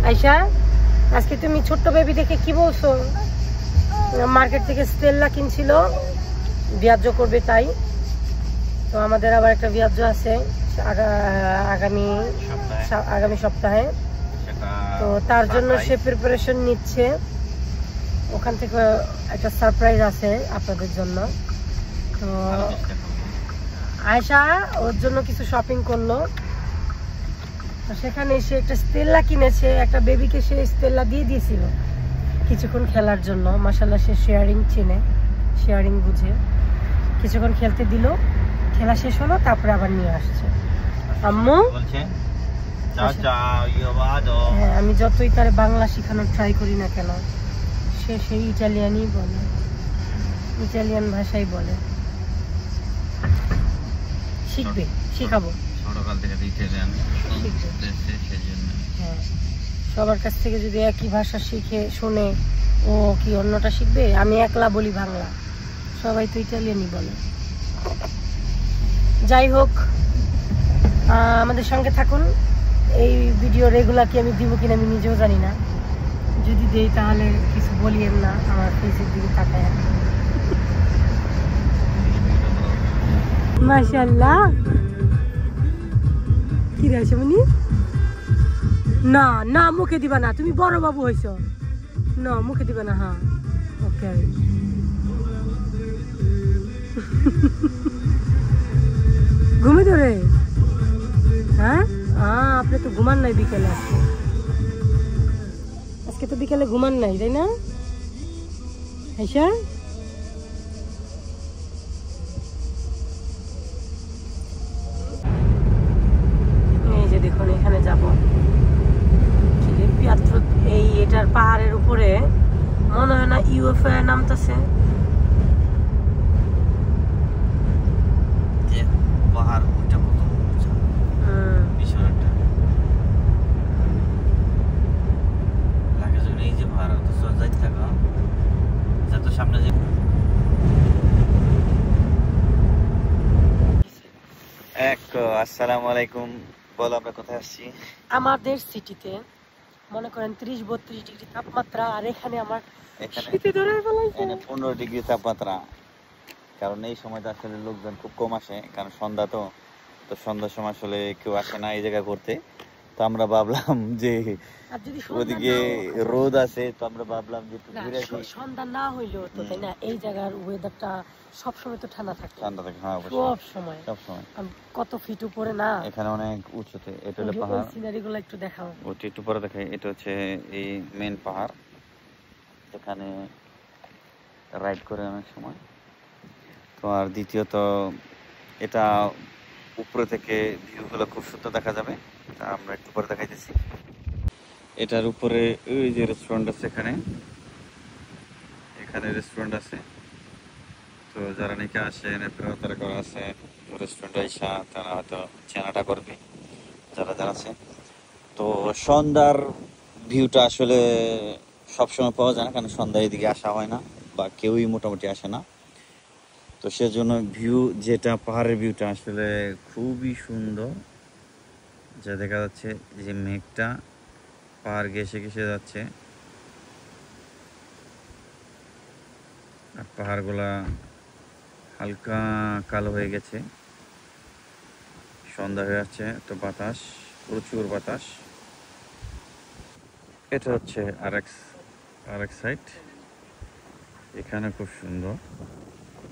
আয়শা, আজকে তুমি ছোট্ট বেবি দেখে কি বলছো? মার্কেট থেকে স্টেল্লা কিনছিল, বিয়াজ্য করবে তাই। তো আমাদের আবার একটা বিয়াজ্য আছে আগামী সপ্তাহে। তো তার জন্য সে প্রিপারেশন নিচ্ছে। ওখান থেকে একটা সারপ্রাইজ আছে আপনাদের জন্য। তো আয়শা ওর জন্য কিছু শপিং করলো। সেখানে সে একটা স্টেল্লা কিনেছে, একটা বেবিকে সে স্টেল্লা দিয়ে দিয়েছিল কিছুক্ষণ খেলার জন্য। মাশাআল্লাহ, সে শেয়ারিং চেনে, শেয়ারিং বুঝে। কিছুক্ষণ খেলতে দিল, খেলা শেষ হলো, তারপরে আবার নিয়ে আসছে। আম্মু হ্যাঁ, আমি যতই তার বাংলা শেখানোর ট্রাই করি না কেন, সে সেই ইটালিয়ানই বলে, ইটালিয়ান ভাষাই বলে। শিখবে, শিখাবো। হ্যাঁ, সবার কাছ থেকে যদি একই ভাষা শিখে শুনে, ও কি অন্যটা শিখবে? আমি একলা বলি বাংলা, সবাই তো ইটালিয়ানই বলে। যাই হোক, আমাদের সঙ্গে থাকুন। এই ভিডিও রেগুলার কি আমি দিব কিনা আমি নিজেও জানি না। যদি দেই তাহলে কিছু বলিয়েন না, আমার ফেসের দিকে তাকায়। মাশাআল্লাহ, কি রে আয়শামণি? না না, মুখে দিবা না, তুমি বড় বাবু হয়েছো। না, মুখে দিবা না। হ্যাঁ, ওকে। ঘুমে ধরে? হ্যাঁ, আপনি তো ঘুমান নাই বিকেলে। আজকে তো বিকেলে ঘুমান নাই, তাই না আয়শা? এই যে দেখুন, এখানে যাবো। এই এটার পাহাড়ের উপরে মনে হয় না ইউএফও নামতেছে। আসসালামু আলাইকুম। বলো, আমরা কোথায় আসছি? আমাদের সিটিতে মনে করেন 30-32 ডিগ্রি তাপমাত্রা, আর এখানে আমার শীতে ধরে ফেলাইছে। 15 ডিগ্রি তাপমাত্রা। কারণ এই সময়টা আসলে লোকজন খুব কম আসে, কারণ সন্ধ্যা তো সন্ধ্যার সময় আসলে কেউ আসে না এই জায়গায় ঘুরতে। তো আমরা ভাবলাম যে ওদিকে রোদ আছে, তো আমরা ভাবলাম যে সন্ধ্যা না হইলেও তো, তাই না, এই জায়গার ওয়েদারটা সবসময় তো ঠান্ডা থাকে। ঠান্ডা থাকে, হ্যাঁ, সব সময়। কত ফিট উপরে না, এখানে অনেক উঁচুতে। এটা হলো পাহাড়, সিনারিগুলো একটু দেখাও। ওটা একটু পরে দেখাই। এটা হচ্ছে এই মেন পাহাড়, এখানে রাইড করে অনেক সময়। তো আর দ্বিতীয়ত, এটা উপরে থেকে ভিউগুলো খুব সুন্দর দেখা যাবে। তা আমরা একটু পরে দেখাইতেছি। এটার উপরে ওই যে রেস্টুরেন্ট আছে, এখানে রেস্টুরেন্ট আছে। তো যারা নাকি আসে, তারা করা আছে রেস্টুরেন্টে আইসা, তারা হয়তো চেনাটা করবে যারা যারা আছে। তো সন্ধ্যার ভিউটা আসলে সবসময় পাওয়া যায় না, কারণ সন্ধ্যায় এদিকে আসা হয় না, বা কেউই মোটামুটি আসে না। তো সেজন্য ভিউ, যেটা পাহাড়ের ভিউটা আসলে খুবই সুন্দর। যা দেখা যাচ্ছে যে মেঘটা পাহাড় ঘেঁষে ঘেঁষে যাচ্ছে, আর পাহাড়গুলা হালকা কালো হয়ে গেছে, সন্ধ্যা হয়ে যাচ্ছে। তো বাতাস, প্রচুর বাতাস। এটা হচ্ছে আরেক সাইড, এখানে খুব সুন্দর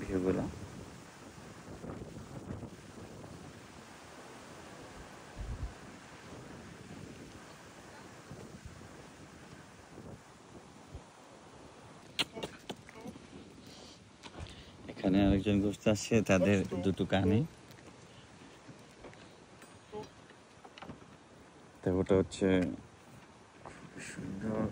ভিউগুলো। এখানে আরেকজন ঘুরতে আসছে, তাদের দুটো কানে। তো ওটা হচ্ছে খুব সুন্দর।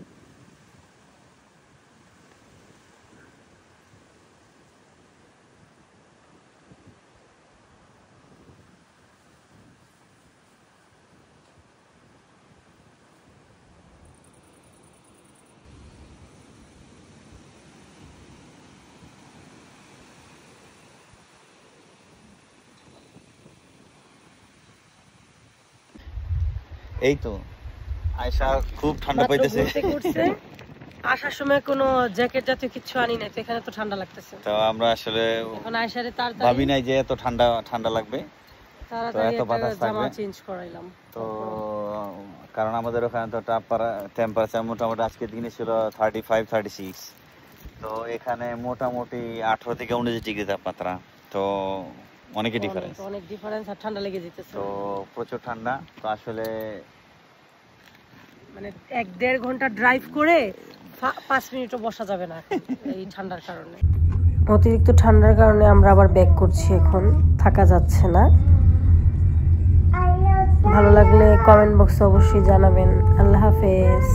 এই তো আয়শা খুব ঠান্ডা মাত্র পাইতেছে। ঘুম থেকে উঠছে, আসার সময় কোনো জ্যাকেট জাতীয় কিছু আনি নাই, তো এখানে তো ঠান্ডা লাগতেছে। তো আমরা আসলে এখন আয়সারে তাড়াতাড়ি ভাবি নাই যে এত ঠান্ডা লাগবে, তাড়াতাড়ি এত একটা বাতাস জামা থাকবে। চেঞ্জ করাইলাম। তো কারণ আমাদের ওখানে তো টেম্পারেচার মোটামুটি আজকে দিনে ছিল 35-36, তো এখানে মোটামুটি 18 থেকে 19 ডিগ্রি তাপমাত্রা, তো অনেকই ডিফারেন্স। অনেক ডিফারেন্স, আর ঠান্ডা লেগে যেতেছে। তো প্রচুর ঠান্ডা। তো আসলে মানে 1-1.5 ঘন্টা ড্রাইভ করে 5 মিনিটও বসা যাবে না এই ঠান্ডার কারণে। অতিরিক্ত ঠান্ডার কারণে আমরা আবার ব্যাক করছি, এখন থাকা যাচ্ছে না। ভালো লাগলে কমেন্ট বক্সে অবশ্যই জানাবেন। আল্লাহ হাফেজ।